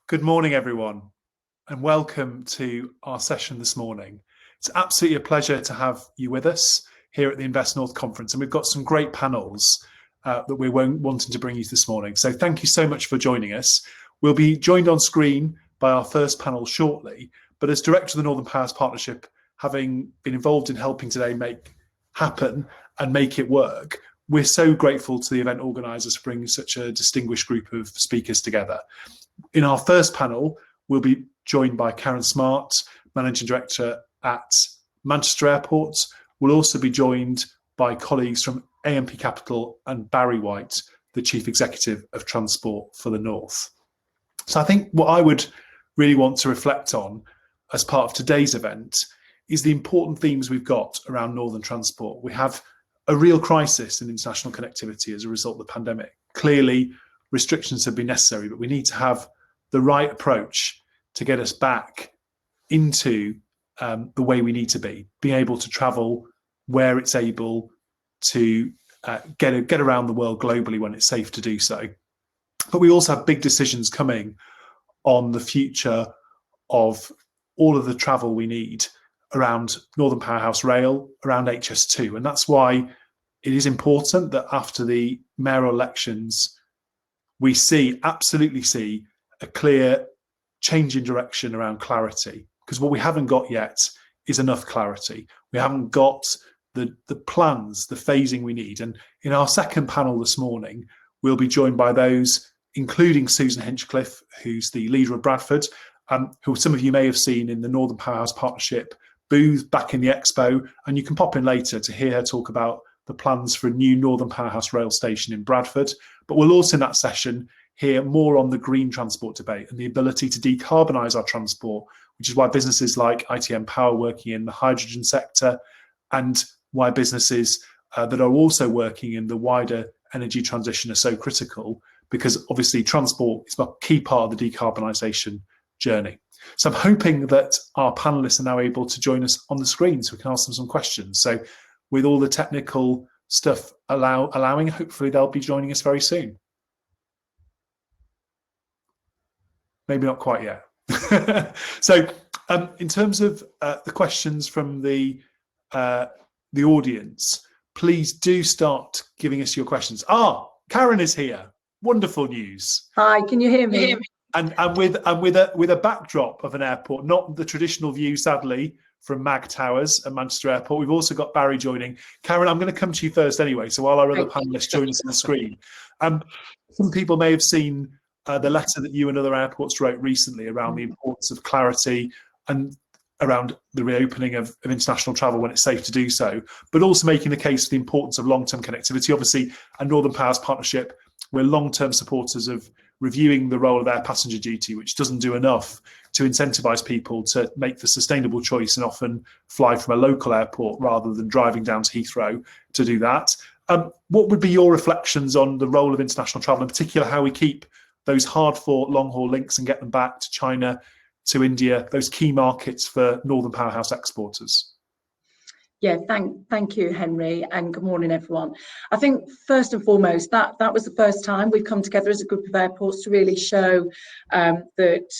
Good morning, everyone, and welcome to our session this morning. It's absolutely a pleasure to have you with us here at the Invest North Conference, and we've got some great panels that we're wanting to bring you this morning. So thank you so much for joining us. We'll be joined on screen by our first panel shortly, but as Director of the Northern Powerhouse Partnership, having been involved in helping today make happen and make it work, we're so grateful to the event organisers for bringing such a distinguished group of speakers together. In our first panel, we'll be joined by Karen Smart, Managing Director at Manchester Airport. We'll also be joined by colleagues from AMP Capital and Barry White, the Chief Executive of Transport for the North. So I think what I would really want to reflect on as part of today's event is the important themes we've got around Northern transport. We have a real crisis in international connectivity as a result of the pandemic. Clearly, restrictions have been necessary, but we need to have the right approach to get us back into the way we need to be, being able to travel where it's able to get around the world globally when it's safe to do so. But we also have big decisions coming on the future of all of the travel we need around Northern Powerhouse Rail, around HS2. And that's why it is important that after the mayoral elections, we absolutely see a clear change in direction around clarity, because what we haven't got yet is enough clarity. We haven't got the plans, the phasing we need. And in our second panel this morning, we'll be joined by those, including Susan Hinchcliffe, who's the leader of Bradford, who some of you may have seen in the Northern Powerhouse Partnership booth back in the expo, and you can pop in later to hear her talk about the plans for a new Northern Powerhouse rail station in Bradford. But we'll also in that session hear more on the green transport debate and the ability to decarbonise our transport, which is why businesses like ITM Power working in the hydrogen sector, and why businesses that are also working in the wider energy transition are so critical, because obviously transport is a key part of the decarbonisation journey. So I'm hoping that our panellists are now able to join us on the screen so we can ask them some questions. So with all the technical stuff allowing, hopefully they'll be joining us very soon. Maybe not quite yet. So in terms of the questions from the audience, please do start giving us your questions. Karen is here. Wonderful news. Hi, can you hear me? And with a backdrop of an airport, not the traditional view, sadly, from MAG Towers at Manchester Airport. We've also got Barry joining. Karen, I'm going to come to you first anyway, so while our other panellists join us on the screen. Some people may have seen the letter that you and other airports wrote recently around the importance of clarity and around the reopening of international travel when it's safe to do so, but also making the case for the importance of long-term connectivity. Obviously, at Northern Powerhouse Partnership, we're long-term supporters of reviewing the role of air passenger duty, which doesn't do enough to incentivise people to make the sustainable choice and often fly from a local airport rather than driving down to Heathrow to do that. What would be your reflections on the role of international travel, in particular how we keep those hard-fought long-haul links and get them back to China, to India, those key markets for Northern Powerhouse exporters? Yeah, thank you, Henry, and good morning, everyone. I think first and foremost, that was the first time we've come together as a group of airports to really show that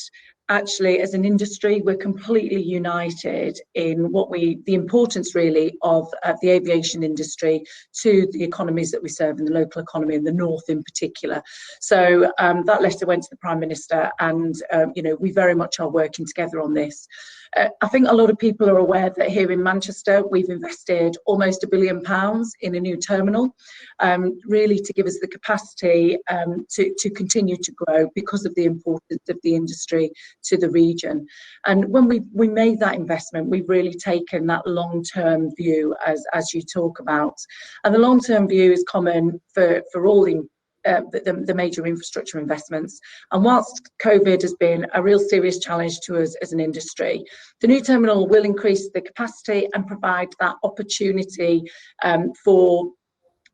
actually, as an industry, we're completely united in the importance really of the aviation industry to the economies that we serve in the local economy in the north in particular. So that letter went to the Prime Minister, and we very much are working together on this. I think a lot of people are aware that here in Manchester, we've invested almost £1 billion in a new terminal, really to give us the capacity to continue to grow because of the importance of the industry to the region. And when we made that investment, we've really taken that long-term view as you talk about. And the long-term view is common for all the major infrastructure investments. And whilst COVID has been a real serious challenge to us as an industry, the new terminal will increase the capacity and provide that opportunity for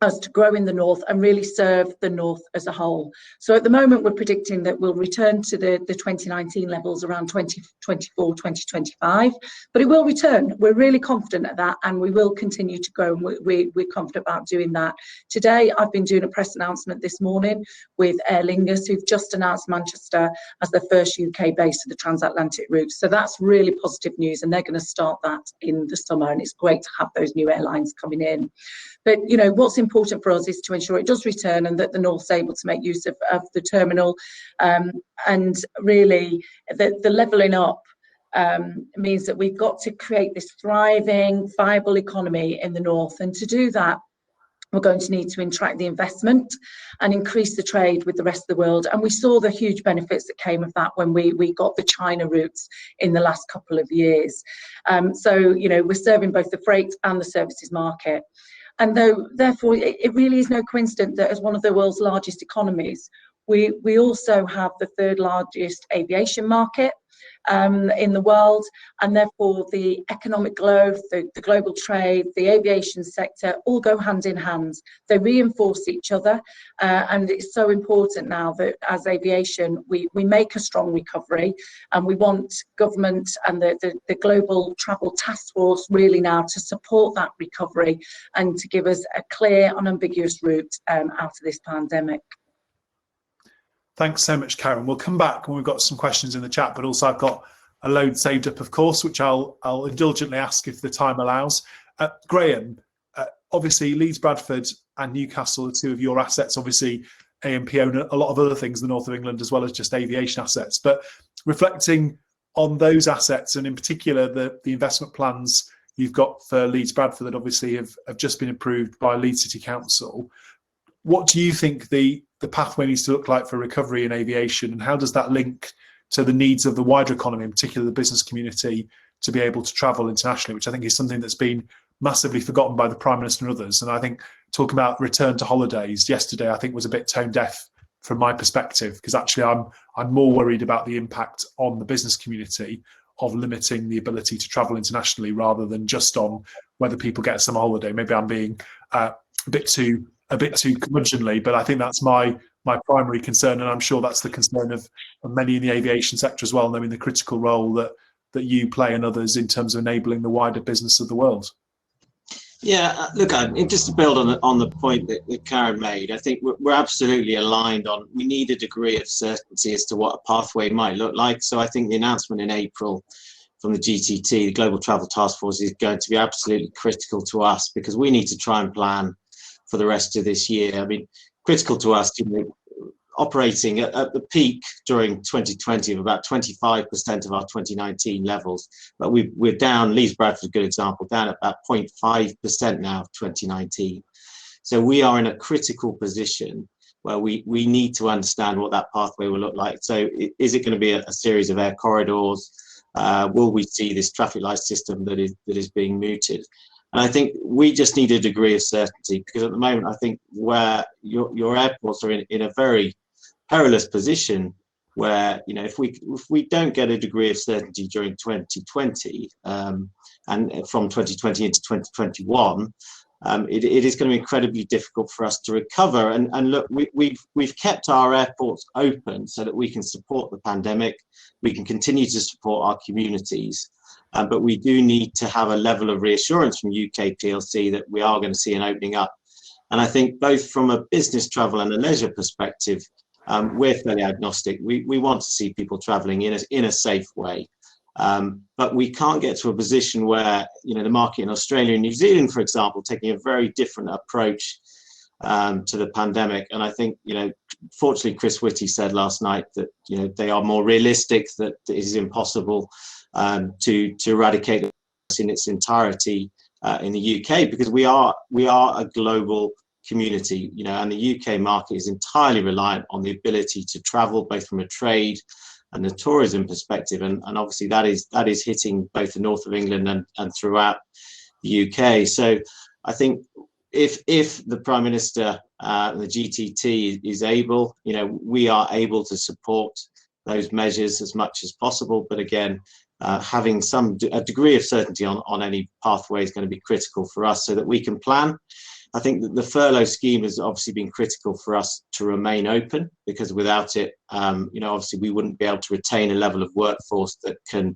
us to grow in the north and really serve the north as a whole. So at the moment, we're predicting that we'll return to the 2019 levels around 2024, 2025, but it will return. We're really confident of that, and we will continue to grow, and we're confident about doing that. Today, I've been doing a press announcement this morning with Aer Lingus, who've just announced Manchester as their first UK base of the transatlantic route. So that's really positive news, and they're going to start that in the summer, and it's great to have those new airlines coming in. But, you know, what's important for us is to ensure it does return and that the North's able to make use of the terminal. And really, the levelling up means that we've got to create this thriving, viable economy in the North. And to do that, we're going to need to attract the investment and increase the trade with the rest of the world. And we saw the huge benefits that came of that when we got the China routes in the last couple of years. So, you know, we're serving both the freight and the services market. And therefore, it really is no coincidence that as one of the world's largest economies, we also have the third largest aviation market in the world, and therefore the economic growth, the global trade, the aviation sector all go hand in hand. They reinforce each other, and it's so important now that as aviation we make a strong recovery, and we want government and the Global Travel Task Force really now to support that recovery and to give us a clear, unambiguous route out of this pandemic. Thanks so much, Karen. We'll come back when we've got some questions in the chat, but also I've got a load saved up, of course, which I'll indulgently ask if the time allows. Graeme, obviously Leeds Bradford and Newcastle are two of your assets. Obviously, AMP own a lot of other things in the north of England as well as just aviation assets. But reflecting on those assets, and in particular the investment plans you've got for Leeds Bradford that obviously have just been approved by Leeds City Council, what do you think the pathway needs to look like for recovery in aviation, and how does that link to the needs of the wider economy, in particular the business community, to be able to travel internationally, which I think is something that's been massively forgotten by the Prime Minister and others. And I think talking about return to holidays yesterday, I think was a bit tone deaf from my perspective, because actually I'm more worried about the impact on the business community of limiting the ability to travel internationally rather than just on whether people get a summer holiday. Maybe I'm being a bit too curmudgeonly, but I think that's my primary concern, and I'm sure that's the concern of many in the aviation sector as well, knowing the critical role that you play and others in terms of enabling the wider business of the world. Yeah, look, just to build on the point that Karen made, I think we're absolutely aligned on we need a degree of certainty as to what a pathway might look like. So I think the announcement in April from the GTT, the Global Travel Task Force, is going to be absolutely critical to us, because we need to try and plan for the rest of this year. I mean, critical to us, you know, operating at the peak during 2020 of about 25% of our 2019 levels, but we're down. Leeds Bradford, a good example, down at about 0.5% now of 2019. So we are in a critical position where we need to understand what that pathway will look like. So is it going to be a series of air corridors? Will we see this traffic light system that is being mooted? And I think we we need a degree of certainty, because at the moment, I think where your airports are in a very perilous position, where, you know, if we don't get a degree of certainty during 2020 and from 2020 into 2021, it is going to be incredibly difficult for us to recover. And look, we've kept our airports open so that we can support the pandemic, we can continue to support our communities. But we do need to have a level of reassurance from UK PLC that we are going to see an opening up. And I think both from a business travel and a leisure perspective, we're fairly agnostic. We want to see people travelling in a safe way. But we can't get to a position where, you know, the market in Australia and New Zealand, for example, taking a very different approach to the pandemic. And I think, you know, fortunately, Chris Whitty said last night that, you know, they are more realistic, that it is impossible to eradicate it in its entirety in the UK, because we are a global community, you know, and the UK market is entirely reliant on the ability to travel, both from a trade and the tourism perspective, and obviously that is hitting both the north of England and throughout the UK. So I think if the Prime Minister and the GTT is able, you know, we are able to support those measures as much as possible. But again, having a degree of certainty on any pathway is going to be critical for us, so that we can plan I think that the furlough scheme has obviously been critical for us to remain open, because without it, obviously we wouldn't be able to retain a level of workforce that can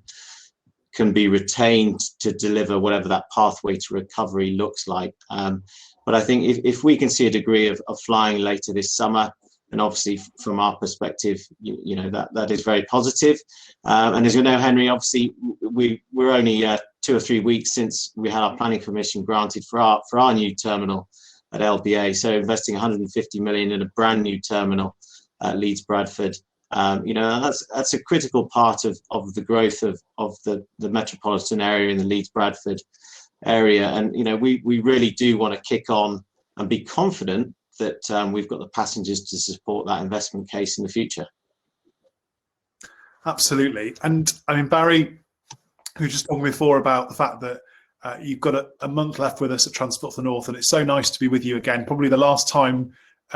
be retained to deliver whatever that pathway to recovery looks like. But I think if we can see a degree of flying later this summer, and obviously from our perspective, that is very positive. And as you know, Henry, obviously we're only 2 or 3 weeks since we had our planning permission granted for our new terminal at LBA. So investing 150 million in a brand new terminal at Leeds Bradford. That's a critical part of the growth of the metropolitan area in the Leeds Bradford area. And we really do want to kick on and be confident that we've got the passengers to support that investment case in the future. Absolutely. And I mean, Barry, who was just talking before about the fact that you've got a month left with us at Transport for the North, and it's so nice to be with you again. Probably the last time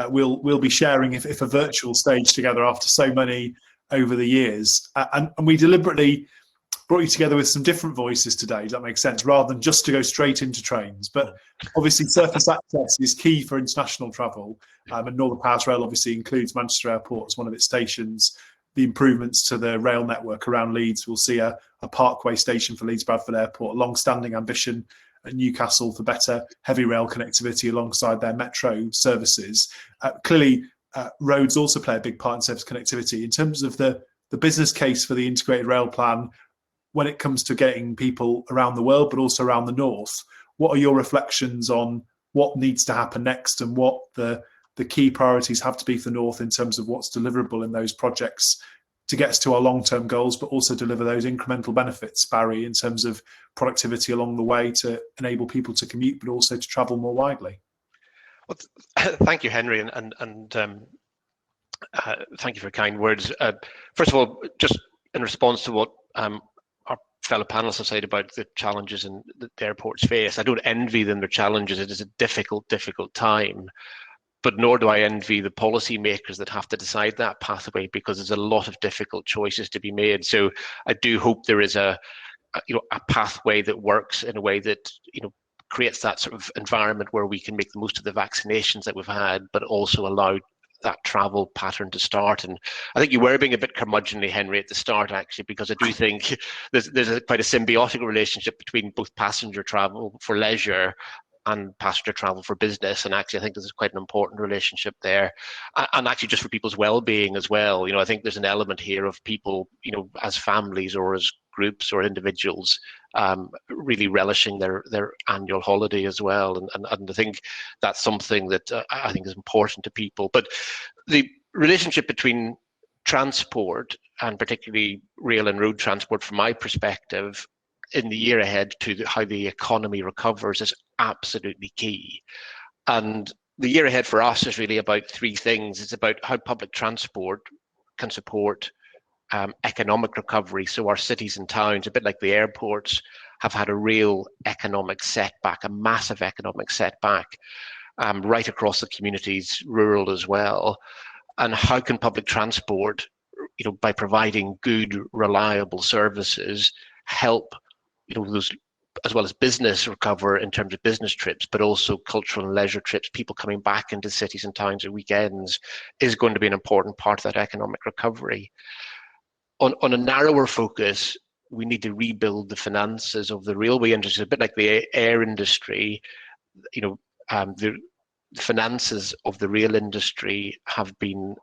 we'll be sharing, if a virtual stage together after so many over the years. And we deliberately brought you together with some different voices today. Does that make sense? Rather than just to go straight into trains. But obviously surface access is key for international travel. And Northern Powerhouse Rail obviously includes Manchester Airport as one of its stations. The improvements to the rail network around Leeds will see a parkway station for Leeds Bradford Airport, a long-standing ambition at Newcastle for better heavy rail connectivity alongside their metro services. Clearly, roads also play a big part in service connectivity. In terms of the business case for the integrated rail plan, when it comes to getting people around the world, but also around the north, what are your reflections on what needs to happen next and what the key priorities have to be for North in terms of what's deliverable in those projects to get us to our long-term goals, but also deliver those incremental benefits, Barry, in terms of productivity along the way to enable people to commute, but also to travel more widely? Well, thank you, Henry, and thank you for your kind words. First of all, just in response to what our fellow panelists have said about the challenges and the airports face, I don't envy them their challenges. It is a difficult time. But nor do I envy the policy makers that have to decide that pathway, because there's a lot of difficult choices to be made. So I do hope there is a pathway that works in a way that creates that sort of environment where we can make the most of the vaccinations that we've had, but also allow that travel pattern to start. And I think you were being a bit curmudgeonly, Henry, at the start, actually, because I do think there's quite a symbiotic relationship between both passenger travel for leisure and passenger travel for business. And actually, I think there's quite an important relationship there. And actually, just for people's well-being as well. I think there's an element here of people, as families or as groups or individuals, really relishing their annual holiday as well. And I think that's something that I think is important to people. But the relationship between transport, and particularly rail and road transport, from my perspective, in the year ahead to how the economy recovers is absolutely key. And the year ahead for us is really about three things. It's about how public transport can support economic recovery. So our cities and towns, a bit like the airports, have had a real economic setback, a massive economic setback, right across the communities, rural as well. And how can public transport, by providing good, reliable services, help those, as well as business, recover in terms of business trips, but also cultural and leisure trips, people coming back into cities and towns at weekends, is going to be an important part of that economic recovery. On a narrower focus, we need to rebuild the finances of the railway industry, a bit like the air industry. The finances of the rail industry have been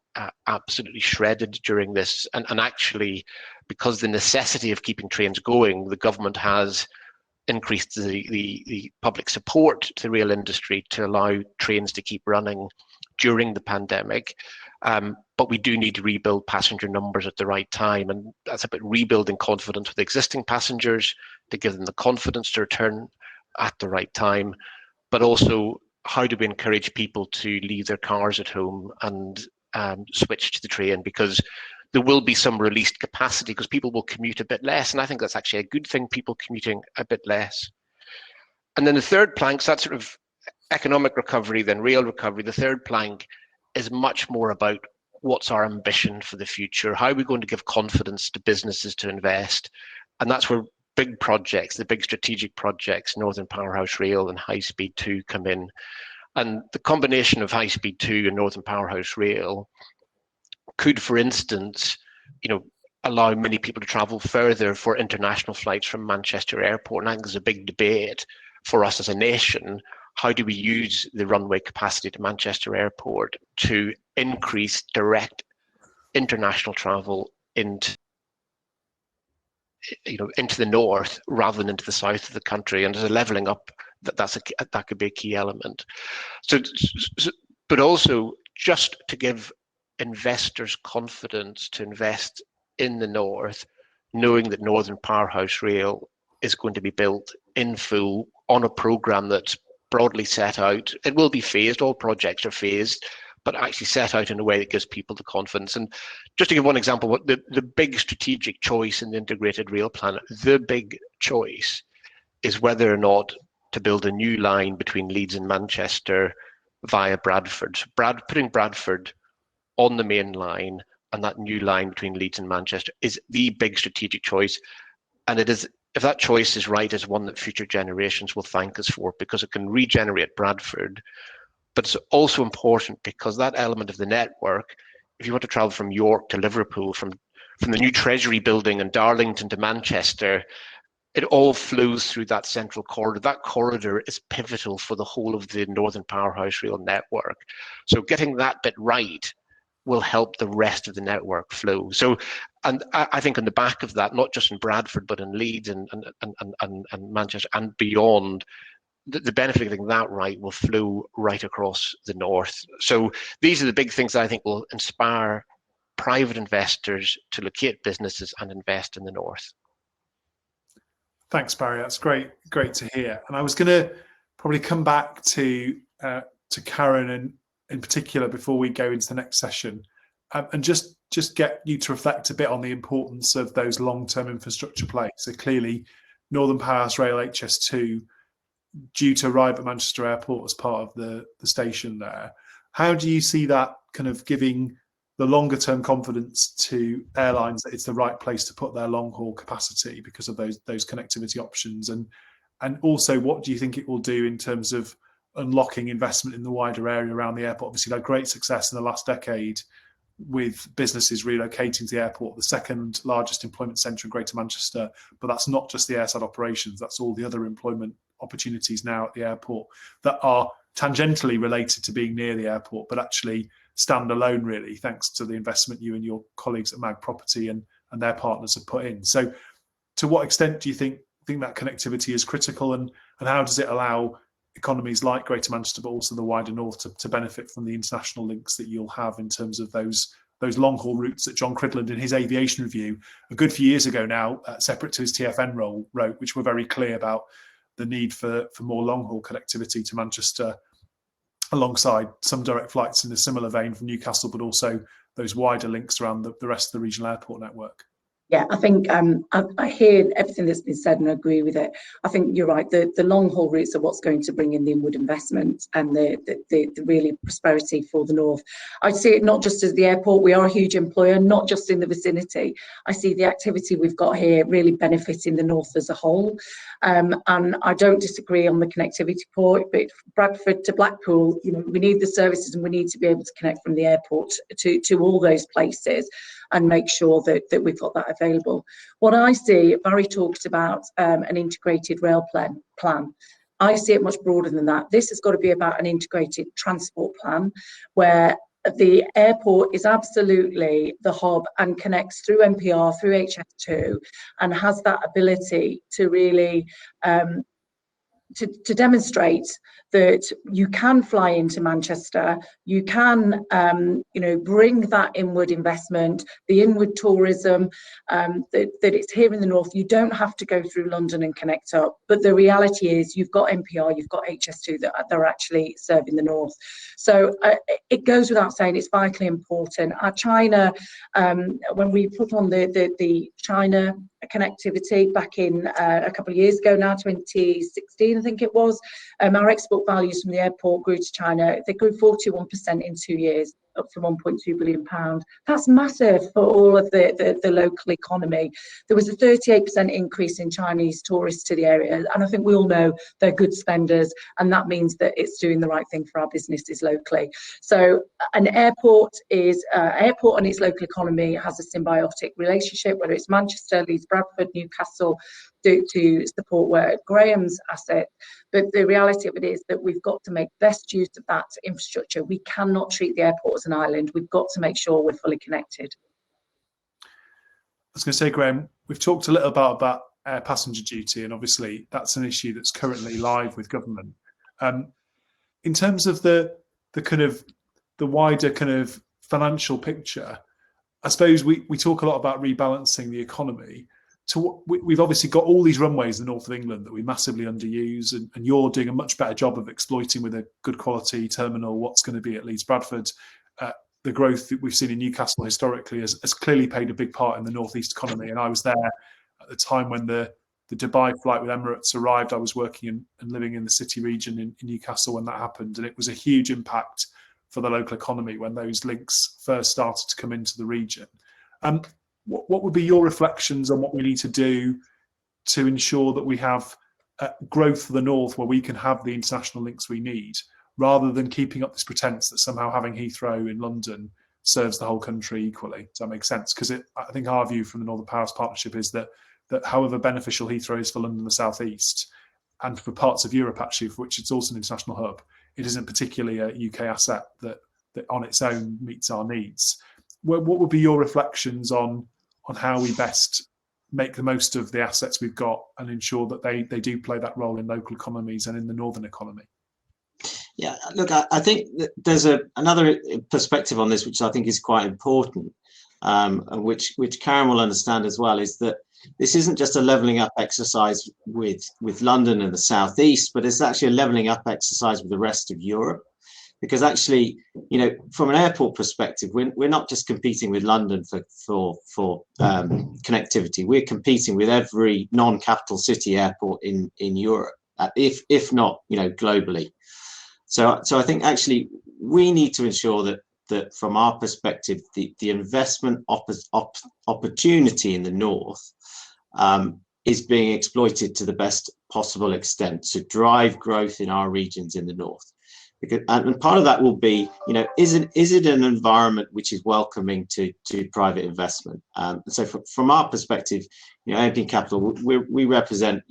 absolutely shredded during this, and actually, because the necessity of keeping trains going, the government has increased the public support to the rail industry to allow trains to keep running during the pandemic. But we do need to rebuild passenger numbers at the right time, and that's about rebuilding confidence with existing passengers to give them the confidence to return at the right time, but also how do we encourage people to leave their cars at home and switch to the train, because there will be some released capacity because people will commute a bit less. And I think that's actually a good thing, people commuting a bit less. And then the third plank, so that's sort of economic recovery, then rail recovery. The third plank is much more about what's our ambition for the future? How are we going to give confidence to businesses to invest? And that's where big projects, the big strategic projects, Northern Powerhouse Rail and High Speed 2 come in. And the combination of High Speed 2 and Northern Powerhouse Rail could, for instance, allow many people to travel further for international flights from Manchester Airport. And I think there's a big debate for us as a nation. How do we use the runway capacity to Manchester Airport to increase direct international travel into the north rather than into the south of the country? And there's a levelling up that could be a key element. So, but also just to give investors confidence to invest in the north, knowing that Northern Powerhouse Rail is going to be built in full on a programme that's broadly set out. It will be phased, all projects are phased, but actually set out in a way that gives people the confidence. And just to give one example, what the big strategic choice in the integrated rail plan, the big choice is whether or not to build a new line between Leeds and Manchester via Bradford. Putting Bradford on the main line and that new line between Leeds and Manchester is the big strategic choice. And it is, if that choice is right, is one that future generations will thank us for, because it can regenerate Bradford. But it's also important because that element of the network, if you want to travel from York to Liverpool, from the new Treasury building in Darlington to Manchester, it all flows through that central corridor. That corridor is pivotal for the whole of the Northern Powerhouse Rail network. So getting that bit right will help the rest of the network flow. So, and I think on the back of that, not just in Bradford, but in Leeds and Manchester and beyond, the benefit of getting that right will flow right across the north. So these are the big things that I think will inspire private investors to locate businesses and invest in the north. Thanks, Barry. That's great to hear. And I was going to probably come back to Karen and in particular before we go into the next session, and just get you to reflect a bit on the importance of those long-term infrastructure plays. So clearly, Northern Powerhouse Rail HS2 due to arrive at Manchester Airport as part of the station there. How do you see that kind of giving the longer-term confidence to airlines that it's the right place to put their long-haul capacity because of those connectivity options? And also, what do you think it will do in terms of unlocking investment in the wider area around the airport? Obviously, had great success in the last decade with businesses relocating to the airport, the second largest employment centre in Greater Manchester. But that's not just the airside operations, that's all the other employment opportunities now at the airport that are tangentially related to being near the airport, but actually stand alone, really, thanks to the investment you and your colleagues at Mag Property and their partners have put in. So to what extent do you think that connectivity is critical, and how does it allow economies like Greater Manchester, but also the wider north, to benefit from the international links that you'll have in terms of those long-haul routes that John Cridland in his aviation review a good few years ago now, separate to his TfN role, wrote, which were very clear about the need for more long-haul connectivity to Manchester, alongside some direct flights in a similar vein from Newcastle, but also those wider links around the rest of the regional airport network. Yeah, I think I hear everything that's been said and I agree with it. I think you're right. The long haul routes are what's going to bring in the inward investment and the really prosperity for the north. I see it not just as the airport. We are a huge employer, not just in the vicinity. I see the activity we've got here really benefiting the north as a whole. And I don't disagree on the connectivity point, but Bradford to Blackpool, we need the services and we need to be able to connect from the airport to all those places and make sure that we've got that available. What I see, Barry talked about an integrated rail plan. I see it much broader than that. This has got to be about an integrated transport plan where the airport is absolutely the hub and connects through NPR, through HS2, and has that ability to really to demonstrate that you can fly into Manchester, you can, bring that inward investment, the inward tourism, that it's here in the north. You don't have to go through London and connect up. But the reality is you've got NPR, you've got HS2 that are actually serving the north. So it goes without saying it's vitally important. China, when we put on the China connectivity back in a couple of years ago now, 2016, I think it was, our export values from the airport grew to China. They grew 41% in 2 years. up to £1.2 billion. That's massive for all of the local economy. There was a 38% increase in Chinese tourists to the area, and I think we all know they're good spenders, and that means that it's doing the right thing for our businesses locally. So an airport and its local economy has a symbiotic relationship, whether it's Manchester, Leeds, Bradford, Newcastle, to support where Graeme's asset. But the reality of it is that we've got to make best use of that infrastructure. We cannot treat the airport as an island. We've got to make sure we're fully connected. I was going to say, Graeme, we've talked a little about air passenger duty, and obviously that's an issue that's currently live with government. In terms of the wider kind of financial picture, I suppose we talk a lot about rebalancing the economy. We've obviously got all these runways in the north of England that we massively underuse, and you're doing a much better job of exploiting with a good quality terminal what's going to be at Leeds Bradford. The growth that we've seen in Newcastle historically has clearly played a big part in the northeast economy, and I was there at the time when the Dubai flight with Emirates arrived. I was working and living in the city region in Newcastle when that happened, and it was a huge impact for the local economy when those links first started to come into the region. What would be your reflections on what we need to do to ensure that we have growth for the north where we can have the international links we need, rather than keeping up this pretense that somehow having Heathrow in London serves the whole country equally? Does that make sense? Because I think our view from the Northern Powerhouse Partnership is that however beneficial Heathrow is for London and the South East, and for parts of Europe actually, for which it's also an international hub, it isn't particularly a UK asset that on its own meets our needs. What would be your reflections on how we best make the most of the assets we've got and ensure that they do play that role in local economies and in the northern economy? Yeah, look, I think that there's another perspective on this, which I think is quite important, and which Karen will understand as well, is that this isn't just a levelling up exercise with London and the South East, but it's actually a levelling up exercise with the rest of Europe. Because actually, from an airport perspective, we're not just competing with London for connectivity. We're competing with every non-capital city airport in Europe, if not globally. So I think actually we need to ensure that from our perspective, the investment opportunity in the north is being exploited to the best possible extent to drive growth in our regions in the north. And part of that will be, is it an environment which is welcoming to private investment? And so from our perspective, AMP Capital, we represent,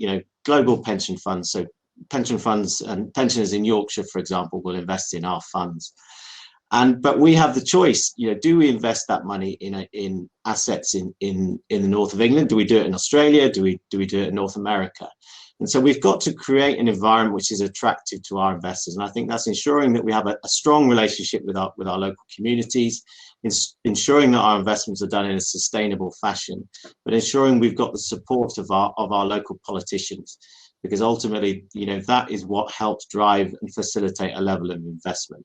global pension funds. So pension funds and pensioners in Yorkshire, for example, will invest in our funds. But we have the choice, do we invest that money in assets in the north of England? Do we do it in Australia? Do we do it in North America? And so we've got to create an environment which is attractive to our investors. And I think that's ensuring that we have a strong relationship with our local communities, ensuring that our investments are done in a sustainable fashion, but ensuring we've got the support of our local politicians, because ultimately, that is what helps drive and facilitate a level of investment.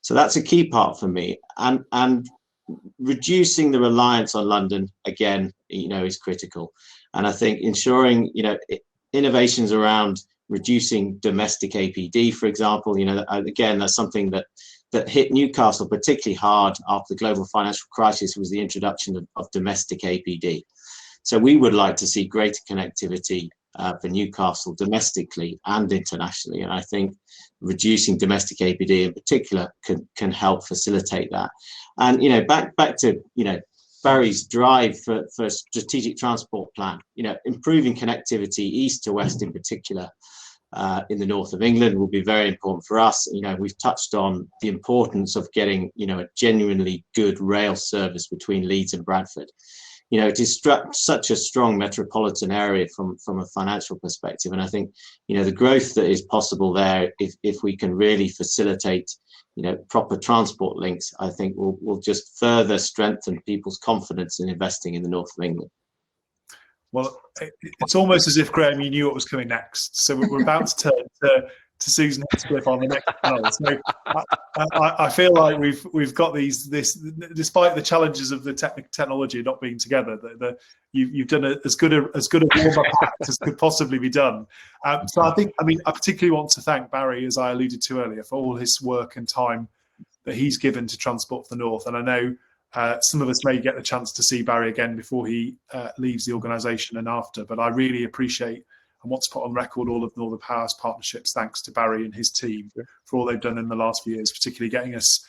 So that's a key part for me. And reducing the reliance on London, again, is critical. And I think ensuring, innovations around reducing domestic APD, for example, again, that's something that hit Newcastle particularly hard after the global financial crisis, was the introduction of domestic APD. So we would like to see greater connectivity for Newcastle domestically and internationally. And I think reducing domestic APD in particular can help facilitate that. And, back to, Barry's drive for a strategic transport plan, improving connectivity east to west in particular in the north of England will be very important for us. We've touched on the importance of getting, a genuinely good rail service between Leeds and Bradford. It is such a strong metropolitan area from a financial perspective. And I think, the growth that is possible there, if we can really facilitate proper transport links, I think will just further strengthen people's confidence in investing in the north of England. Well, it's almost as if, Graeme, you knew what was coming next. So we're about to turn to Susan Hinchcliffe on the next panel. So I feel like we've got this, despite the challenges of the technology not being together, you've done as good a warm-up act as could possibly be done. So I particularly want to thank Barry, as I alluded to earlier, for all his work and time that he's given to Transport for the North. And I know some of us may get the chance to see Barry again before he leaves the organisation and after, but I really appreciate and want to put on record all of Northern Powerhouse Partnerships thanks to Barry and his team for all they've done in the last few years, particularly getting us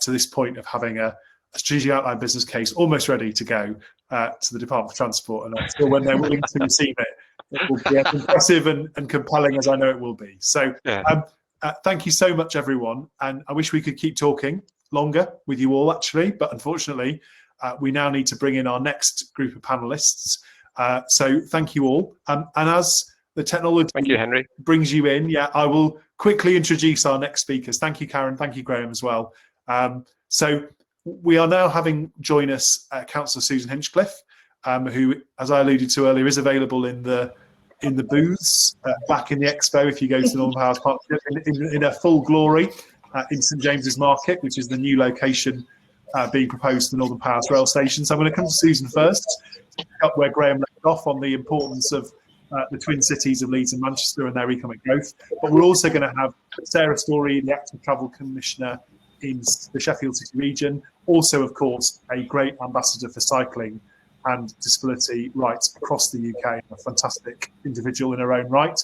to this point of having a strategic outline business case almost ready to go to the Department of Transport. And I'm sure when they're willing to receive it, it will be as impressive and compelling as I know it will be. So thank you so much, everyone. And I wish we could keep talking longer with you all, actually, but unfortunately, we now need to bring in our next group of panelists. So thank you all. And as the technology brings you in, I will quickly introduce our next speakers. Thank you, Karen. Thank you, Graeme, as well. So we are now having join us Councillor Susan Hinchcliffe, who, as I alluded to earlier, is available in the booths back in the expo if you go to Northern Powerhouse Partnership in a full glory in St James's Market, which is the new location being proposed for the Northern Powerhouse rail station. So I'm going to come to Susan first, up where Graeme left off on the importance of the twin cities of Leeds and Manchester and their economic growth. But we're also going to have Sarah Story, the Active Travel Commissioner in the Sheffield City region, also, of course, a great ambassador for cycling and disability rights across the UK, a fantastic individual in her own right,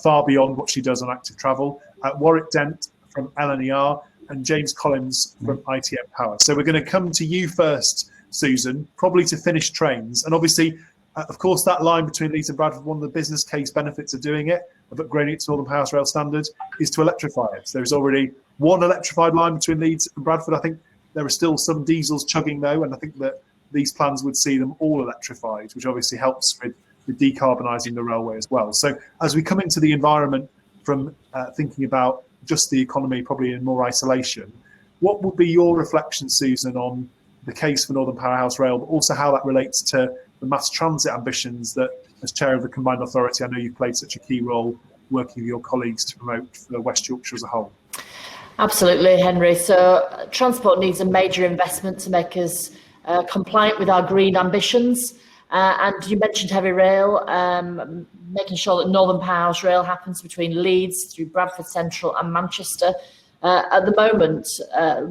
far beyond what she does on active travel. Warrick Dent from LNER and James Collins from ITM Power. So we're going to come to you first, Susan, probably to finish trains. And obviously, of course, that line between Leeds and Bradford, one of the business case benefits of doing it, of upgrading it to Northern Powerhouse Rail standard, is to electrify it. So there's already one electrified line between Leeds and Bradford. I think there are still some diesels chugging though, and I think that these plans would see them all electrified, which obviously helps with decarbonising the railway as well. So as we come into the environment from thinking about just the economy probably in more isolation, what would be your reflection, Susan, on the case for Northern Powerhouse Rail, but also how that relates to the mass transit ambitions that, as Chair of the Combined Authority, I know you've played such a key role working with your colleagues to promote for West Yorkshire as a whole? Absolutely, Henry. So transport needs a major investment to make us compliant with our green ambitions. And you mentioned heavy rail, making sure that Northern Powerhouse Rail happens between Leeds through Bradford Central and Manchester. At the moment,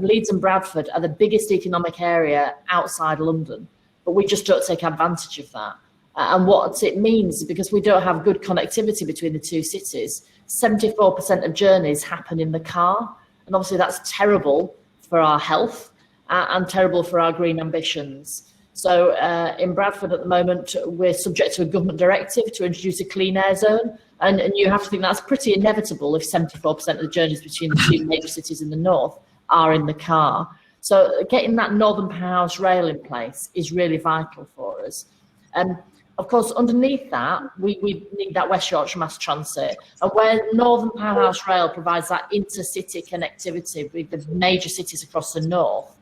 Leeds and Bradford are the biggest economic area outside London, but we just don't take advantage of that. And what it means, because we don't have good connectivity between the two cities, 74% of journeys happen in the car. And obviously that's terrible for our health and terrible for our green ambitions. So in Bradford at the moment, we're subject to a government directive to introduce a clean air zone. And you have to think that's pretty inevitable if 74% of the journeys between the two major cities in the north are in the car. So getting that Northern Powerhouse Rail in place is really vital for us. Of course, underneath that, we need that West Yorkshire mass transit. And where Northern Powerhouse Rail provides that intercity connectivity with the major cities across the north,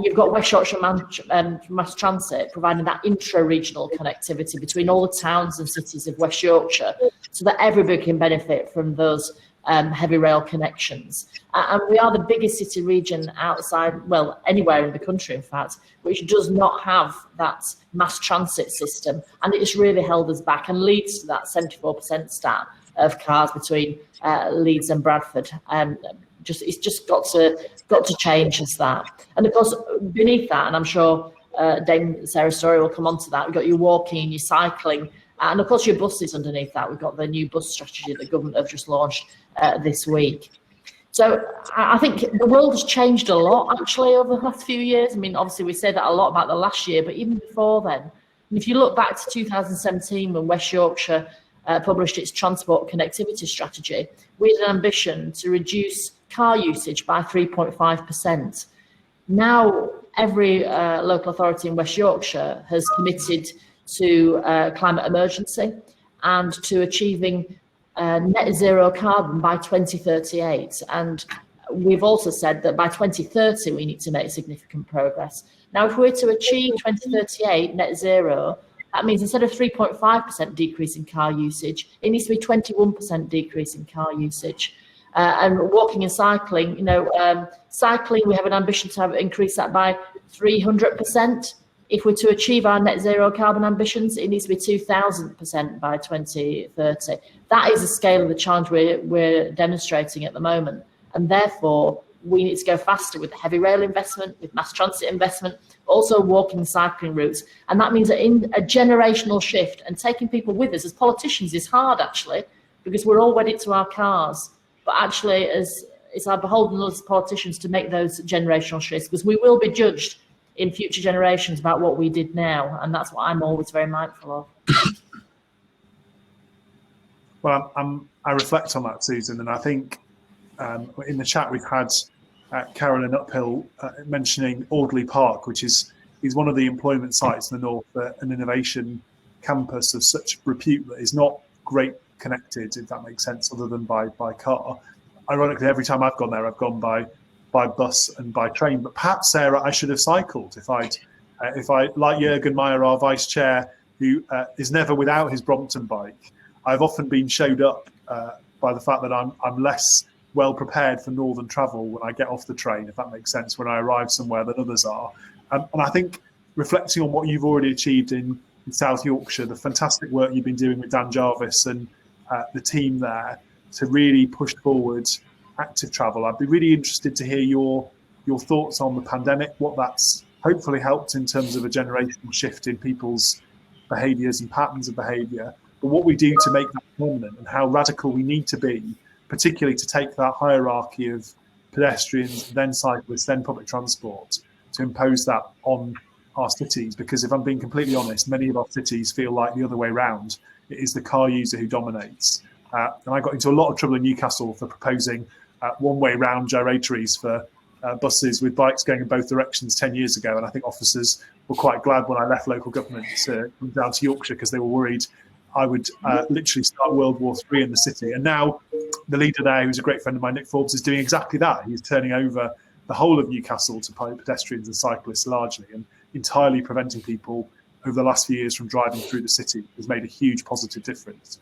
you've got West Yorkshire mass transit providing that intra-regional connectivity between all the towns and cities of West Yorkshire so that everybody can benefit from those heavy rail connections. And we are the biggest city region outside, well, anywhere in the country, in fact, which does not have that mass transit system. And it's really held us back and leads to that 74% stat of cars between Leeds and Bradford. It's just got to change as that. And of course, beneath that, and I'm sure Dame Sarah Story will come on to that, we've got your walking, your cycling, and of course your buses underneath that. We've got the new bus strategy that the government have just launched this week. So I think the world has changed a lot actually over the last few years. I mean, obviously we say that a lot about the last year, but even before then, and if you look back to 2017 when West Yorkshire published its transport connectivity strategy, we had an ambition to reduce car usage by 3.5%. Now, every local authority in West Yorkshire has committed to climate emergency and to achieving net zero carbon by 2038. And we've also said that by 2030, we need to make significant progress. Now, if we're to achieve 2038 net zero, that means instead of 3.5% decrease in car usage, it needs to be 21% decrease in car usage. And walking and cycling, cycling, we have an ambition to increase that by 300%. If we're to achieve our net zero carbon ambitions, it needs to be 2,000% by 2030. That is the scale of the challenge we're demonstrating at the moment. And therefore, we need to go faster with the heavy rail investment, with mass transit investment, also walking and cycling routes. And that means that in a generational shift, and taking people with us as politicians is hard, actually, because we're all wedded to our cars. But actually, it's our beholden as politicians to make those generational shifts, because we will be judged in future generations about what we did now. And that's what I'm always very mindful of. Well, I reflect on that, Susan, and I think in the chat we've had Carolyn Uphill mentioning Audley Park, which is one of the employment sites in the north, an innovation campus of such repute that is not great connected, if that makes sense, other than by car. Ironically, every time I've gone there, I've gone by bus and by train. But perhaps, Sarah, I should have cycled if I, like Jürgen Meyer, our vice chair, who is never without his Brompton bike. I've often been showed up by the fact that I'm less well prepared for northern travel when I get off the train, if that makes sense, when I arrive somewhere than others are. And I think reflecting on what you've already achieved in South Yorkshire, the fantastic work you've been doing with Dan Jarvis and the team there to really push forward active travel, I'd be really interested to hear your thoughts on the pandemic, what that's hopefully helped in terms of a generational shift in people's behaviours and patterns of behaviour, but what we do to make that permanent and how radical we need to be, particularly to take that hierarchy of pedestrians, then cyclists, then public transport, to impose that on our cities. Because if I'm being completely honest, many of our cities feel like the other way around. It is the car user who dominates. And I got into a lot of trouble in Newcastle for proposing one-way round gyratories for buses with bikes going in both directions 10 years ago. And I think officers were quite glad when I left local government to come down to Yorkshire, because they were worried I would literally start World War III in the city. And now the leader there, who's a great friend of mine, Nick Forbes, is doing exactly that. He's turning over the whole of Newcastle to pedestrians and cyclists largely, and entirely preventing people over the last few years from driving through the city has made a huge positive difference.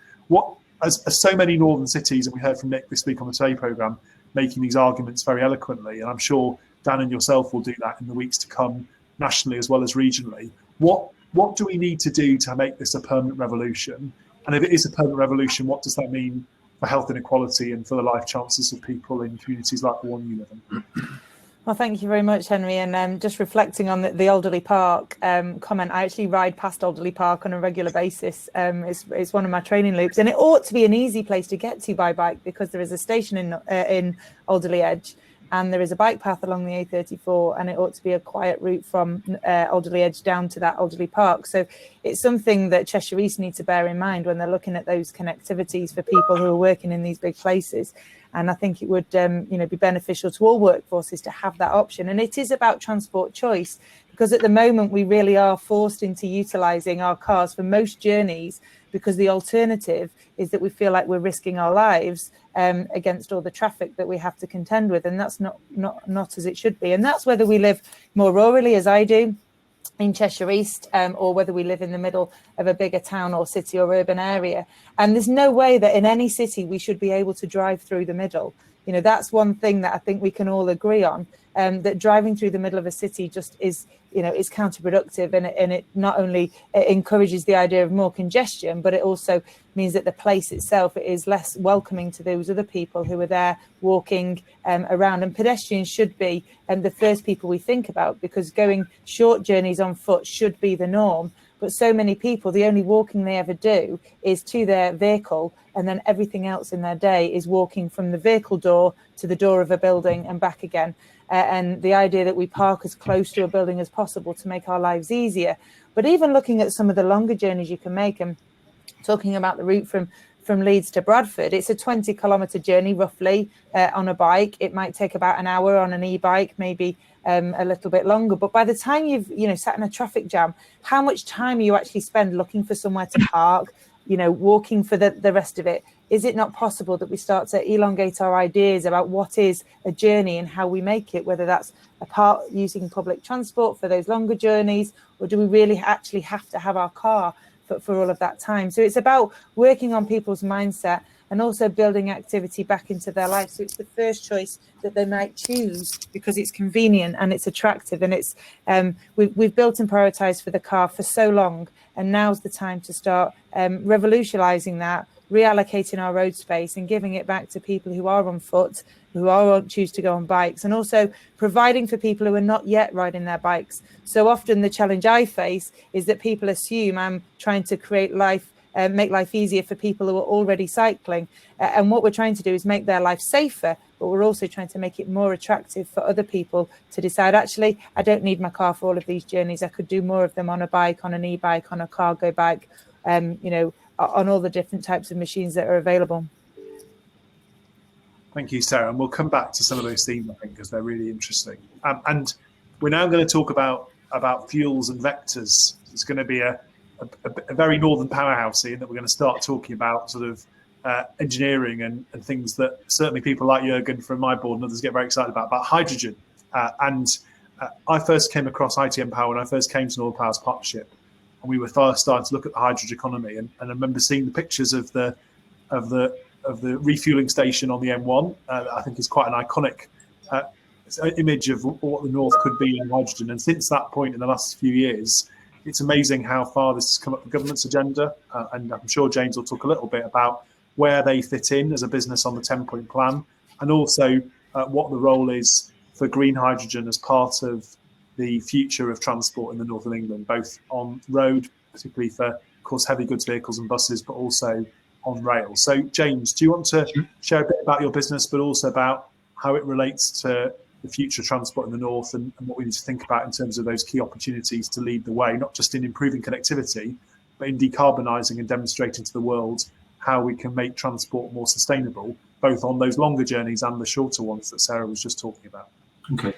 As so many northern cities, and we heard from Nick this week on the Today programme, making these arguments very eloquently, and I'm sure Dan and yourself will do that in the weeks to come, nationally as well as regionally. What do we need to do to make this a permanent revolution? And if it is a permanent revolution, what does that mean for health inequality and for the life chances of people in communities like the one you live in? Well, thank you very much, Henry. And just reflecting on the Alderley Park comment, I actually ride past Alderley Park on a regular basis. It's one of my training loops, and it ought to be an easy place to get to by bike, because there is a station in Alderley Edge, and there is a bike path along the A34, and it ought to be a quiet route from Alderley Edge down to that Alderley Park. So it's something that Cheshire East need to bear in mind when they're looking at those connectivities for people who are working in these big places. And I think it would be beneficial to all workforces to have that option. And it is about transport choice, because at the moment we really are forced into utilising our cars for most journeys, because the alternative is that we feel like we're risking our lives against all the traffic that we have to contend with, and that's not as it should be. And that's whether we live more rurally, as I do, in Cheshire East, or whether we live in the middle of a bigger town or city or urban area. And there's no way that in any city we should be able to drive through the middle. You know, that's one thing that I think we can all agree on, that driving through the middle of a city just is counterproductive, and it not only encourages the idea of more congestion, but it also means that the place itself is less welcoming to those other people who are there walking around. And pedestrians should be the first people we think about, because going short journeys on foot should be the norm. But so many people, the only walking they ever do is to their vehicle, and then everything else in their day is walking from the vehicle door to the door of a building and back again. And the idea that we park as close to a building as possible to make our lives easier. But even looking at some of the longer journeys you can make, and talking about the route from Leeds to Bradford, it's a 20-kilometre journey roughly on a bike. It might take about an hour on an e-bike, maybe a little bit longer. But by the time you've sat in a traffic jam, how much time you actually spend looking for somewhere to park, walking for the rest of it? Is it not possible that we start to elongate our ideas about what is a journey and how we make it, whether that's a part using public transport for those longer journeys, or do we really actually have to have our car for all of that time? So it's about working on people's mindset and also building activity back into their life. So it's the first choice that they might choose because it's convenient and it's attractive, and it's we've built and prioritised for the car for so long, and now's the time to start revolutionising that reallocating our road space and giving it back to people who are on foot, who choose to go on bikes, and also providing for people who are not yet riding their bikes. So often the challenge I face is that people assume I'm trying to create life, make life easier for people who are already cycling. And what we're trying to do is make their life safer, but we're also trying to make it more attractive for other people to decide, actually, I don't need my car for all of these journeys. I could do more of them on a bike, on an e-bike, on a cargo bike, on all the different types of machines that are available. Thank you, Sarah. And we'll come back to some of those themes, I think, because they're really interesting. And we're now going to talk about fuels and vectors. It's going to be a very Northern Powerhouse in that we're going to start talking about sort of engineering and things that certainly people like Jürgen from my board and others get very excited about hydrogen. I first came across ITM Power when I first came to Northern Powerhouse Partnership, and we were first starting to look at the hydrogen economy. And I remember seeing the pictures of the refueling station on the M1. I think is quite an iconic image of what the North could be in hydrogen. And since that point, in the last few years, it's amazing how far this has come up the government's agenda. And I'm sure James will talk a little bit about where they fit in as a business on the 10-point plan, and also what the role is for green hydrogen as part of the future of transport in the north of England, both on road, particularly for, of course, heavy goods vehicles and buses, but also on rail. So, James, do you want to share a bit about your business, but also about how it relates to the future of transport in the north and what we need to think about in terms of those key opportunities to lead the way, not just in improving connectivity, but in decarbonising and demonstrating to the world how we can make transport more sustainable, both on those longer journeys and the shorter ones that Sarah was just talking about. Okay,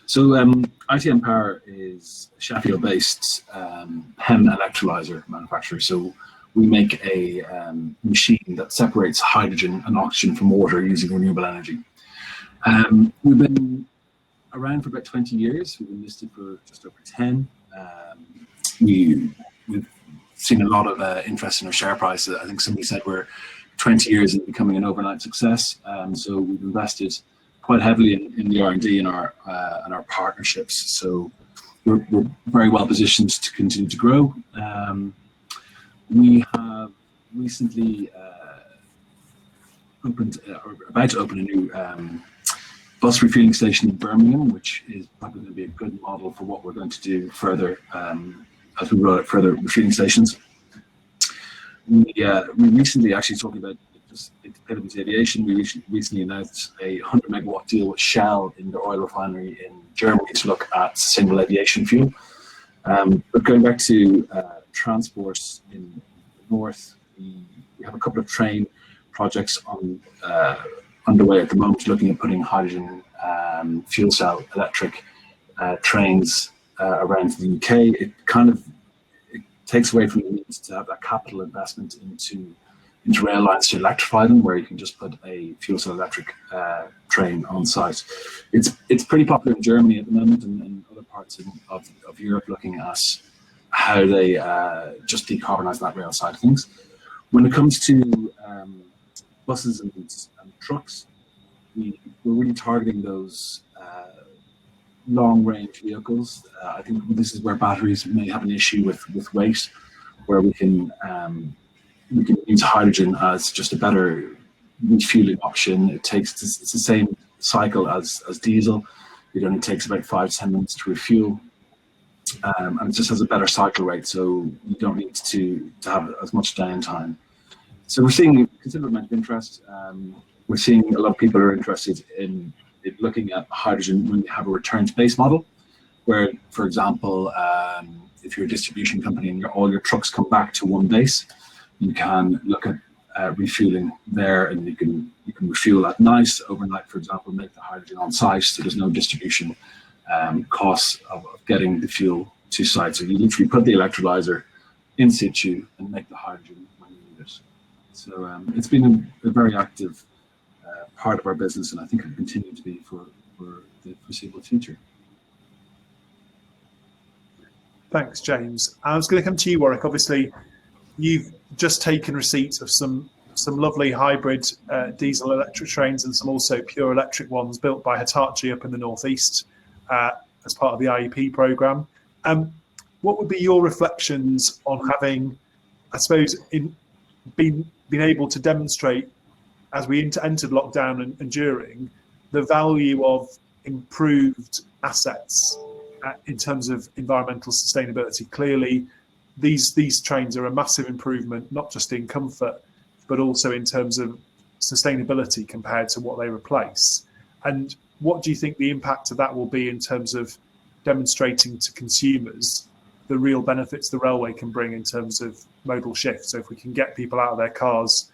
so ITM Power is a Sheffield-based PEM electrolyser manufacturer. So we make a machine that separates hydrogen and oxygen from water using renewable energy. We've been around for about 20 years. We've been listed for just over 10. We've seen a lot of interest in our share price. I think somebody said we're 20 years in becoming an overnight success. So we've invested quite heavily in the R&D and our partnerships. So we're very well positioned to continue to grow. We have recently opened, or about to open, a new bus refueling station in Birmingham, which is probably going to be a good model for what we're going to do further as we roll out further refueling stations. We recently, actually talking about just independent aviation, we recently announced a 100 megawatt deal with Shell in their oil refinery in Germany to look at sustainable aviation fuel. But going back to transport in the north, we have a couple of train projects underway at the moment, looking at putting hydrogen fuel cell electric trains around the UK. It takes away from the need to have that capital investment into rail lines to electrify them, where you can just put a fuel cell electric train on site. It's pretty popular in Germany at the moment, and other parts of Europe, looking at how they just decarbonise that rail side of things. When it comes to buses and trucks, we're really targeting those long-range vehicles. I think this is where batteries may have an issue with weight, where we can use hydrogen as just a better refueling option. It's the same cycle as diesel. It only takes about 5 to 10 minutes to refuel, and it just has a better cycle rate, so you don't need to have as much downtime. So we're seeing a considerable amount of interest. We're seeing a lot of people are interested in looking at hydrogen when you have a return to base model, where, for example, if you're a distribution company and all your trucks come back to one base, you can look at refueling there, and you can refuel at night, overnight, for example, make the hydrogen on site, so there's no distribution costs of getting the fuel to site. So you literally put the electrolyzer in situ and make the hydrogen when you need it. So it's been a very active part of our business, and I think it'll continue to be for the foreseeable future. Thanks, James. I was going to come to you, Warrick. Obviously, you've just taken receipt of some lovely hybrid diesel electric trains and some also pure electric ones built by Hitachi up in the northeast as part of the IEP programme. What would be your reflections on having, I suppose, been able to demonstrate as we entered lockdown and during the value of improved assets in terms of environmental sustainability. Clearly, these trains are a massive improvement, not just in comfort, but also in terms of sustainability compared to what they replace. And what do you think the impact of that will be in terms of demonstrating to consumers the real benefits the railway can bring in terms of modal shift? So if we can get people out of their cars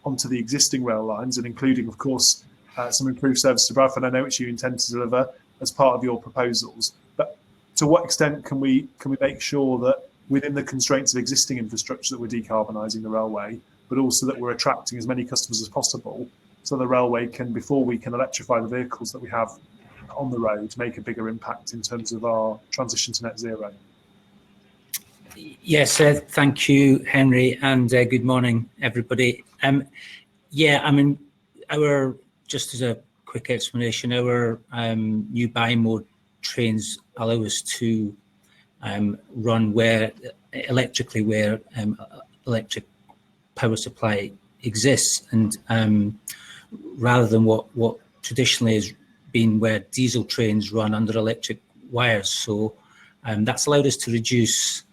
onto the existing rail lines, and including, of course, some improved service to Bradford, I know which you intend to deliver as part of your proposals. But to what extent can we make sure that within the constraints of existing infrastructure that we're decarbonising the railway, but also that we're attracting as many customers as possible, so the railway can, before we can electrify the vehicles that we have on the road, make a bigger impact in terms of our transition to net zero? Yes, thank you, Henry, and good morning, everybody. Yeah, I mean, just as a quick explanation, our new bi-mode trains allow us to run electrically where electric power supply exists, and rather than what traditionally has been where diesel trains run under electric wires. So that's allowed us to reduce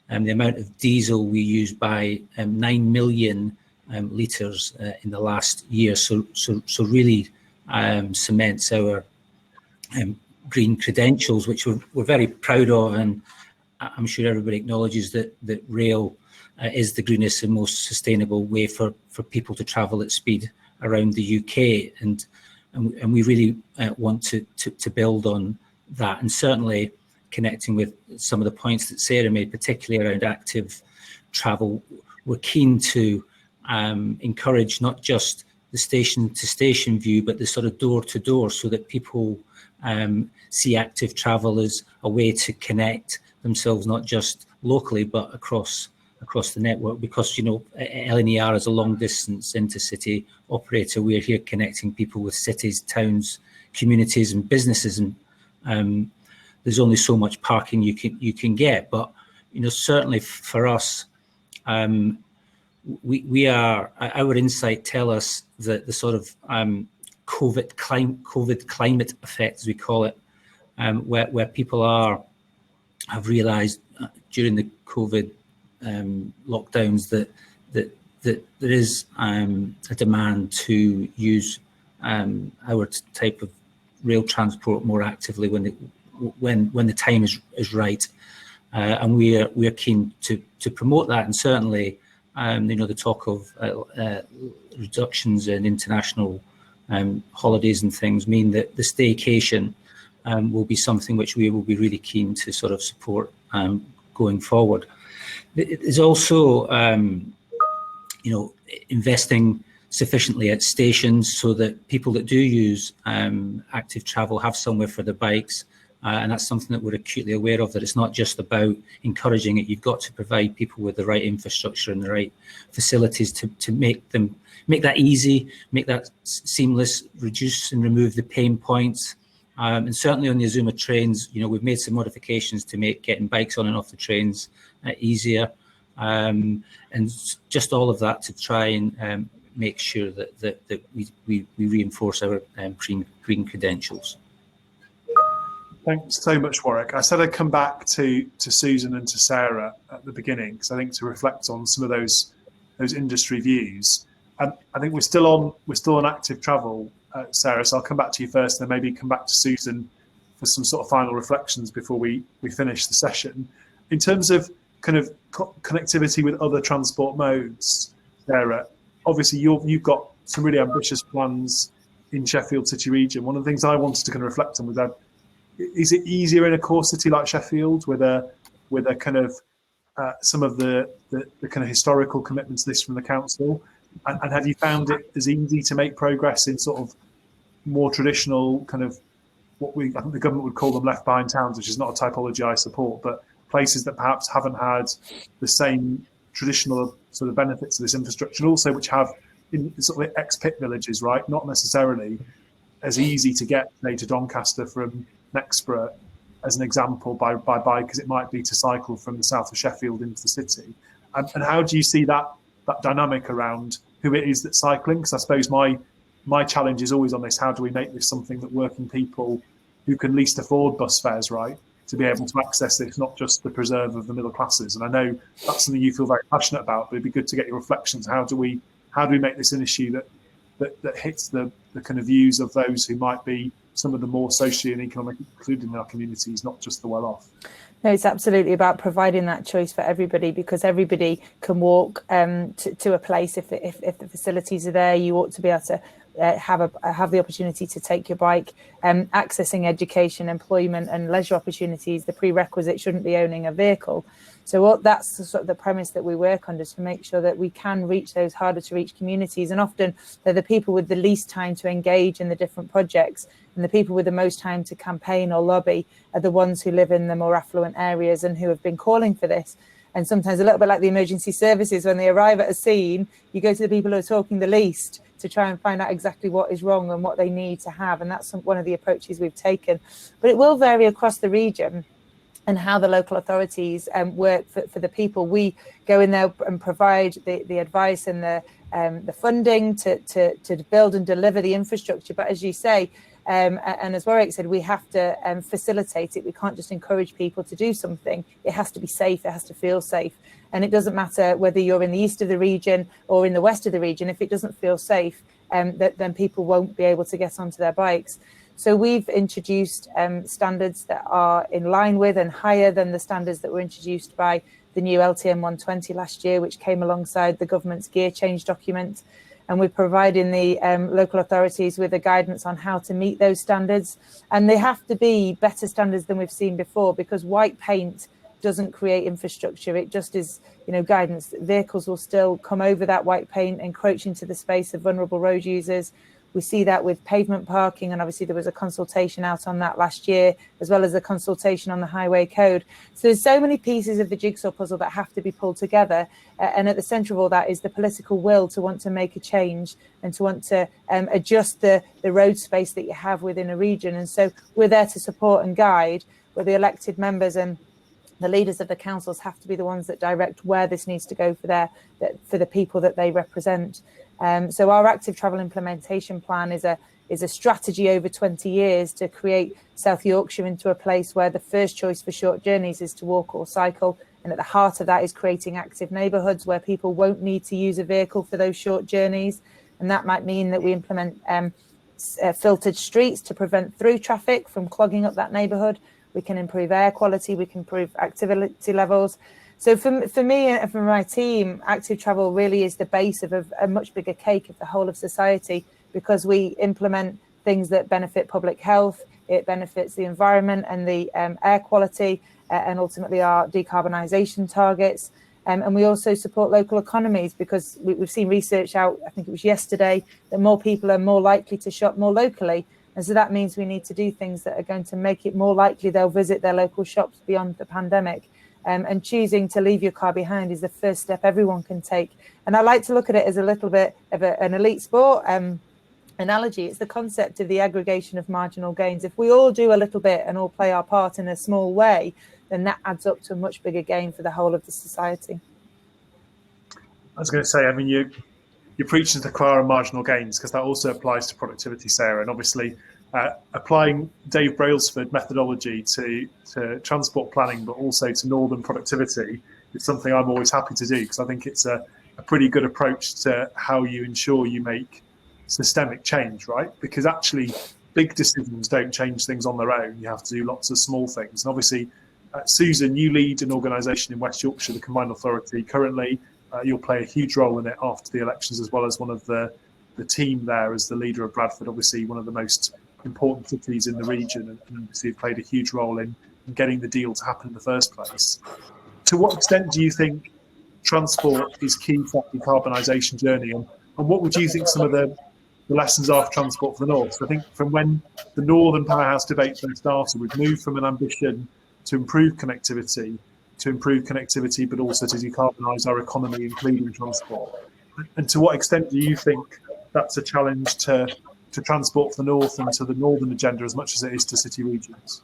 the amount of diesel we use by 9 million litres in the last year. So really cements our green credentials, which we're very proud of, and I'm sure everybody acknowledges that rail is the greenest and most sustainable way for people to travel at speed around the UK, and we really want to build on that, and certainly connecting with some of the points that Sarah made, particularly around active travel. We're keen to encourage not just the station to station view, but the sort of door to door, so that people see active travel as a way to connect themselves, not just locally, but across the network. Because, you know, LNER is a long distance intercity operator. We're here connecting people with cities, towns, communities and businesses, and there's only so much parking you can get. But, you know, certainly for us, we are, our insight tell us that the sort of COVID climate effect, as we call it, where people have realised during the COVID lockdowns that there is a demand to use our type of rail transport more actively when the time is right, and we are keen to promote that. And certainly, you know, the talk of reductions in international holidays and things mean that the staycation will be something which we will be really keen to sort of support going forward. There's also, you know, investing sufficiently at stations so that people that do use active travel have somewhere for their bikes, and that's something that we're acutely aware of, that it's not just about encouraging it. You've got to provide people with the right infrastructure and the right facilities to make that easy, make that seamless, reduce and remove the pain points. And certainly on the Azuma trains, you know, we've made some modifications to make getting bikes on and off the trains easier, and just all of that to try and make sure that we reinforce our green credentials. Thanks so much, Warrick. I said I'd come back to Susan and to Sarah at the beginning, because I think to reflect on some of those industry views. And I think we're still on active travel, Sarah. So I'll come back to you first, and then maybe come back to Susan for some sort of final reflections before we finish the session. In terms of kind of connectivity with other transport modes, Sarah, obviously you've got some really ambitious plans in Sheffield City region. One of the things I wanted to kind of reflect on was that, is it easier in a core city like Sheffield with a kind of some of the kind of historical commitments to this from the council, and have you found it as easy to make progress in sort of more traditional kind of I think the government would call them left behind towns, which is not a typology I support, but places that perhaps haven't had the same traditional sort of benefits of this infrastructure, and also which have in sort of ex-pit villages, right? Not necessarily as easy to get, say, to Doncaster from Nexborough, as an example, by bike, because it might be to cycle from the south of Sheffield into the city. And how do you see that that dynamic around who it is that's cycling. Because I suppose my challenge is always on this: how do we make this something that working people who can least afford bus fares, right, to be able to access this, not just the preserve of the middle classes? And I know that's something you feel very passionate about, but it'd be good to get your reflections. How do we make this an issue that hits the kind of views of those who might be some of the more socially and economically included in our communities, not just the well-off? No, it's absolutely about providing that choice for everybody, because everybody can walk to a place if the facilities are there. You ought to be able to have the opportunity to take your bike. Accessing education, employment and leisure opportunities, the prerequisite shouldn't be owning a vehicle. So that's the sort of the premise that we work on, just to make sure that we can reach those harder to reach communities. And often they're the people with the least time to engage in the different projects, and the people with the most time to campaign or lobby are the ones who live in the more affluent areas and who have been calling for this. And sometimes a little bit like the emergency services, when they arrive at a scene, you go to the people who are talking the least to try and find out exactly what is wrong and what they need to have. And that's one of the approaches we've taken. But it will vary across the region and how the local authorities work for the people. We go in there and provide the advice and the funding to build and deliver the infrastructure. But as you say, and as Warrick said, we have to facilitate it. We can't just encourage people to do something. It has to be safe. It has to feel safe. And it doesn't matter whether you're in the east of the region or in the west of the region. If it doesn't feel safe, then people won't be able to get onto their bikes. So we've introduced standards that are in line with and higher than the standards that were introduced by the new LTM 120 last year, which came alongside the government's gear change document. And we're providing the local authorities with a guidance on how to meet those standards. And they have to be better standards than we've seen before, because white paint doesn't create infrastructure. It just is, guidance. Vehicles will still come over that white paint, encroach into the space of vulnerable road users. We see that with pavement parking, and obviously there was a consultation out on that last year, as well as a consultation on the highway code. So there's so many pieces of the jigsaw puzzle that have to be pulled together, and at the centre of all that is the political will to want to make a change and to want to adjust the road space that you have within a region. And so we're there to support and guide, where the elected members and the leaders of the councils have to be the ones that direct where this needs to go for the people that they represent. So our active travel implementation plan is a strategy over 20 years to create South Yorkshire into a place where the first choice for short journeys is to walk or cycle. And at the heart of that is creating active neighbourhoods where people won't need to use a vehicle for those short journeys. And that might mean that we implement filtered streets to prevent through traffic from clogging up that neighbourhood. We can improve air quality, we can improve activity levels. So for me and for my team, active travel really is the base of a much bigger cake of the whole of society, because we implement things that benefit public health, it benefits the environment and the air quality, and ultimately our decarbonisation targets. And we also support local economies, because we've seen research out, I think it was yesterday, that more people are more likely to shop more locally. And so that means we need to do things that are going to make it more likely they'll visit their local shops beyond the pandemic. And choosing to leave your car behind is the first step everyone can take. And I like to look at it as a little bit of an elite sport analogy. It's the concept of the aggregation of marginal gains. If we all do a little bit and all play our part in a small way, then that adds up to a much bigger gain for the whole of the society. I was going to say, I mean, you're preaching to Cllr and marginal gains, because that also applies to productivity, Sarah. And obviously, applying Dave Brailsford methodology to transport planning, but also to northern productivity, is something I'm always happy to do, because I think it's a pretty good approach to how you ensure you make systemic change, right? Because actually, big decisions don't change things on their own. You have to do lots of small things. And obviously, Susan, you lead an organisation in West Yorkshire, the Combined Authority, currently. You'll play a huge role in it after the elections, as well as one of the team there as the leader of Bradford, obviously one of the most important cities in the region, and obviously played a huge role in getting the deal to happen in the first place. To what extent do you think transport is key for that decarbonisation journey, and what would you think some of the lessons are for transport for the North? So I think from when the Northern Powerhouse debate first started, we've moved from an ambition to improve connectivity, but also to decarbonise our economy, including transport. And to what extent do you think that's a challenge to transport for the North and to the Northern agenda as much as it is to city regions?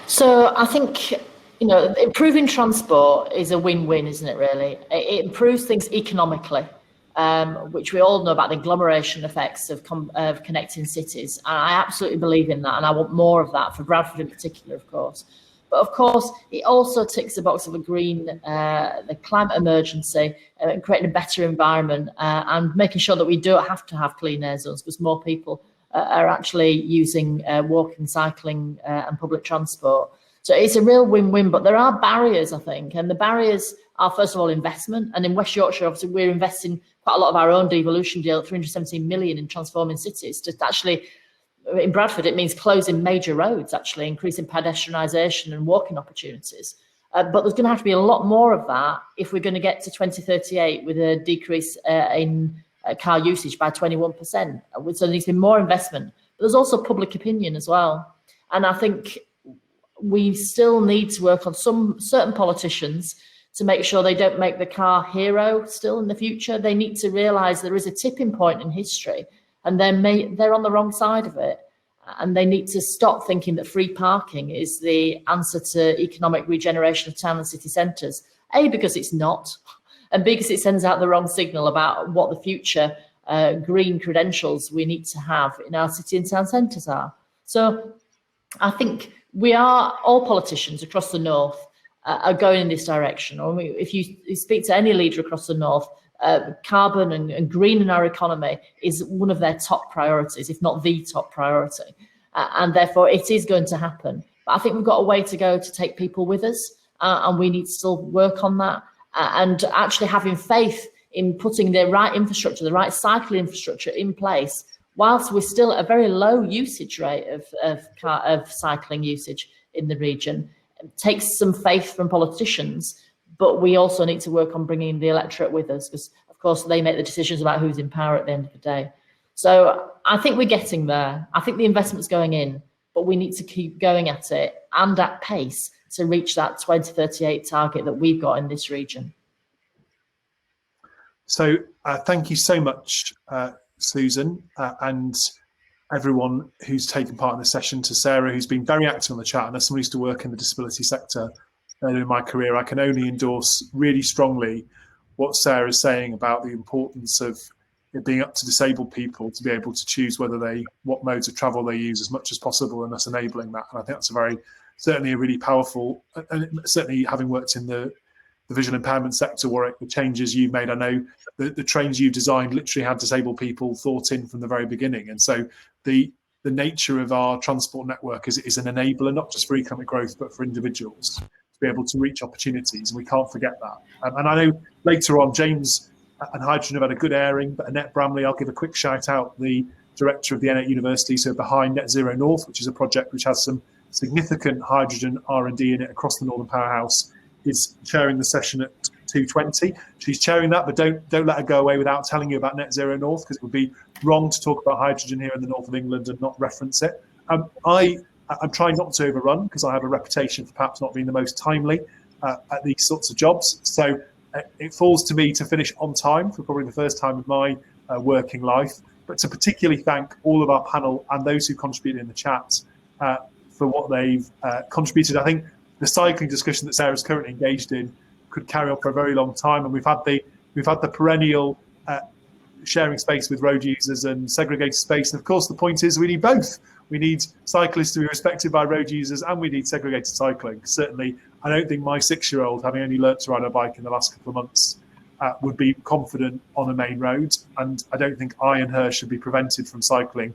So I think you know, improving transport is a win-win, isn't it, really? It improves things economically, which we all know about the agglomeration effects of connecting cities. And I absolutely believe in that, and I want more of that for Bradford in particular, of course. But of course, it also ticks the box of the climate emergency, and creating a better environment, and making sure that we don't have to have clean air zones, because more people are actually using walking, cycling, and public transport. So it's a real win-win, but there are barriers, I think, and the barriers are, first of all, investment. And in West Yorkshire, obviously, we're investing quite a lot of our own devolution deal, 317 million in transforming cities. Just actually, in Bradford, it means closing major roads, actually, increasing pedestrianisation and walking opportunities. But there's going to have to be a lot more of that if we're going to get to 2038 with a decrease in car usage by 21%. So there needs to be more investment. But there's also public opinion as well. And I think we still need to work on some certain politicians to make sure they don't make the car hero still in the future. They need to realise there is a tipping point in history, and they're on the wrong side of it. And they need to stop thinking that free parking is the answer to economic regeneration of town and city centres. A, because it's not, and B, because it sends out the wrong signal about what the future green credentials we need to have in our city and town centres are. So I think all politicians across the north are going in this direction. Or if you speak to any leader across the north, carbon and green in our economy is one of their top priorities, if not the top priority. And therefore it is going to happen. But I think we've got a way to go to take people with us, and we need to still work on that, and actually having faith in putting the right infrastructure, the right cycling infrastructure in place, whilst we're still at a very low usage rate of cycling usage in the region. It takes some faith from politicians, but we also need to work on bringing the electorate with us, because, of course, they make the decisions about who's in power at the end of the day. So I think we're getting there. I think the investment's going in, but we need to keep going at it and at pace to reach that 2038 target that we've got in this region. So thank you so much, Susan, and everyone who's taken part in the session, to Sarah, who's been very active on the chat. And as someone who used to work in the disability sector earlier in my career, I can only endorse really strongly what Sarah is saying about the importance of it being up to disabled people to be able to choose what modes of travel they use as much as possible, and us enabling that. And I think that's certainly a really powerful, and certainly having worked in the visual impairment sector, Warrick, the changes you've made, I know the trains you've designed literally had disabled people thought in from the very beginning. And so the nature of our transport network is an enabler, not just for economic growth, but for individuals to be able to reach opportunities. And we can't forget that. And I know later on, James and Hydrogen have had a good airing, but Annette Bramley, I'll give a quick shout out, the director of the N8 University, so behind Net Zero North, which is a project which has some significant hydrogen R&D in it across the Northern Powerhouse, is chairing the session at 2:20. She's chairing that, but don't let her go away without telling you about Net Zero North, because it would be wrong to talk about hydrogen here in the north of England and not reference it. I'm trying not to overrun, because I have a reputation for perhaps not being the most timely at these sorts of jobs. So it falls to me to finish on time for probably the first time in my working life, but to particularly thank all of our panel and those who contributed in the chat for what they've contributed. I think the cycling discussion that Sarah's currently engaged in could carry on for a very long time, and we've had the perennial sharing space with road users and segregated space. And of course, the point is we need both. We need cyclists to be respected by road users, and we need segregated cycling. Certainly, I don't think my 6-year-old, having only learnt to ride a bike in the last couple of months, would be confident on a main road, and I don't think I and her should be prevented from cycling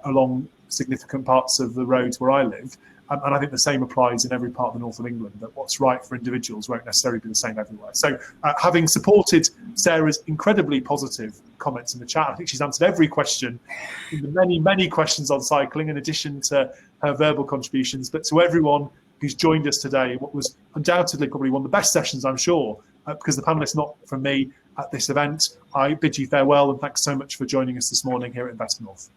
along significant parts of the roads where I live. And I think the same applies in every part of the north of England, that what's right for individuals won't necessarily be the same everywhere. So having supported Sarah's incredibly positive comments in the chat, I think she's answered every question in the many, many questions on cycling, in addition to her verbal contributions. But to everyone who's joined us today, what was undoubtedly probably one of the best sessions, I'm sure, because the panellists not from me at this event, I bid you farewell, and thanks so much for joining us this morning here at Invest North.